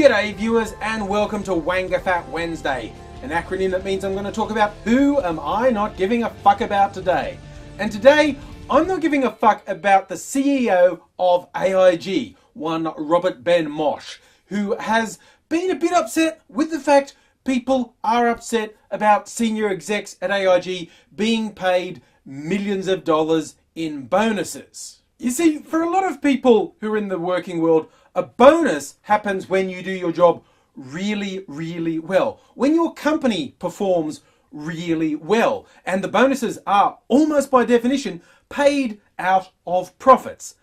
G'day viewers and welcome to WAINGAFAT Wednesday, an acronym that means I'm going to talk about who am I not giving a fuck about today. And today I'm not giving a fuck about the CEO of AIG, one Robert Benmosche, who has been a bit upset with the fact people are upset about senior execs at AIG being paid millions of dollars in bonuses. You see, for a lot of people who are in the working world, a bonus happens when you do your job really, really well. When your company performs really well. And the bonuses are, almost by definition, paid out of profits.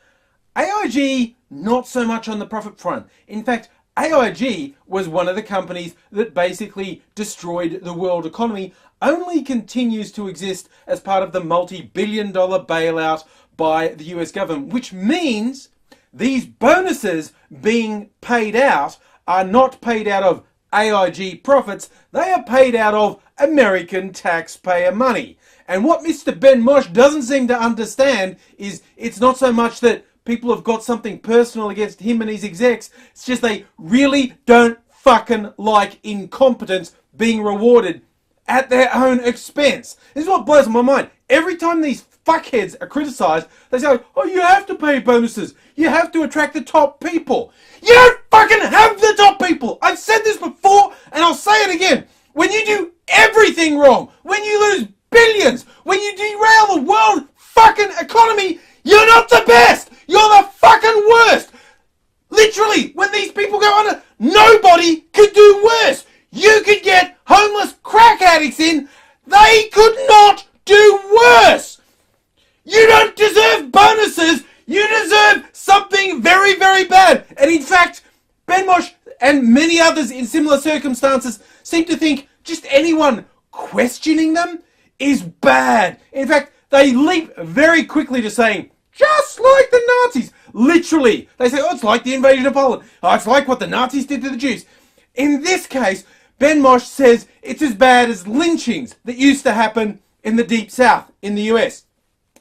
AIG, not so much on the profit front. In fact, AIG was one of the companies that basically destroyed the world economy, only continues to exist as part of the multi-billion-dollar bailout by the US government, which means these bonuses being paid out are not paid out of AIG profits, they are paid out of American taxpayer money. And what Mr. Benmosche doesn't seem to understand is it's not so much that people have got something personal against him and his execs, it's just they really don't fucking like incompetence being rewarded at their own expense. This is what blows my mind. Every time these fuckheads are criticised, they say, oh, you have to pay bonuses. You have to attract the top people. You don't fucking have the top people. I've said this before and I'll say it again. When you do everything wrong, when you lose billions, when you derail the world fucking economy, you're not the best. You're the fucking worst. Literally, when these people go under, nobody could do worse. You could get homeless crack addicts in. They could not do worse. You don't deserve bonuses. You deserve something very, very bad. And in fact, Benmosche and many others in similar circumstances seem to think just anyone questioning them is bad. In fact, they leap very quickly to saying, just like the Nazis. Literally. They say, oh, it's like the invasion of Poland. Oh, it's like what the Nazis did to the Jews. In this case, Benmosche says it's as bad as lynchings that used to happen in the Deep South in the US.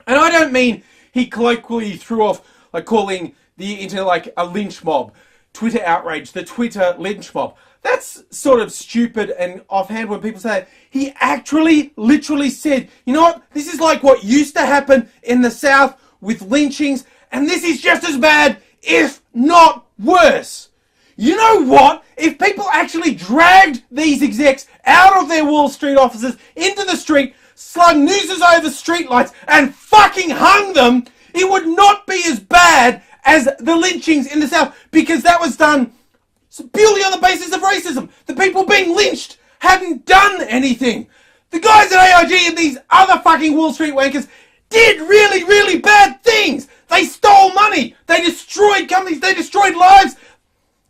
And I don't mean he colloquially threw off like calling the internet like a lynch mob, Twitter outrage, the Twitter lynch mob. That's sort of stupid and offhand when people say that. He actually literally said, you know what, this is like what used to happen in the South with lynchings, and this is just as bad, if not worse. You know what? If people actually dragged these execs out of their Wall Street offices into the street, slung nooses over streetlights and fucking hung them, it would not be as bad as the lynchings in the South, because that was done purely on the basis of racism. The people being lynched hadn't done anything. The guys at AIG and these other fucking Wall Street wankers did really, really bad things. They stole money. They destroyed companies. They destroyed lives.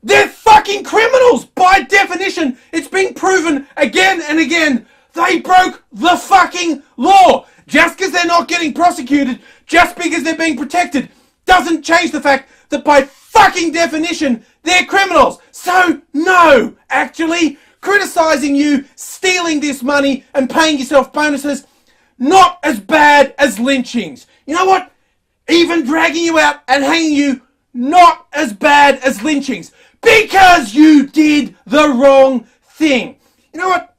They're fucking criminals. By definition, it's been proven again and again. They broke the fucking law. Just because they're not getting prosecuted, just because they're being protected, doesn't change the fact that by fucking definition, they're criminals. So, no, actually, criticising you, stealing this money and paying yourself bonuses, not as bad as lynchings. You know what? Even dragging you out and hanging you, not as bad as lynchings. Because you did the wrong thing. You know what?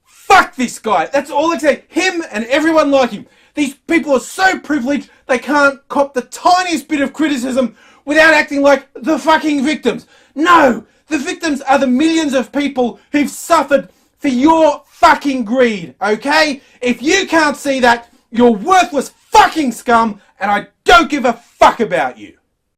Fuck this guy. That's all I say. Him and everyone like him. These people are so privileged they can't cop the tiniest bit of criticism without acting like the fucking victims. No, the victims are the millions of people who've suffered for your fucking greed, okay? If you can't see that, you're worthless fucking scum, and I don't give a fuck about you.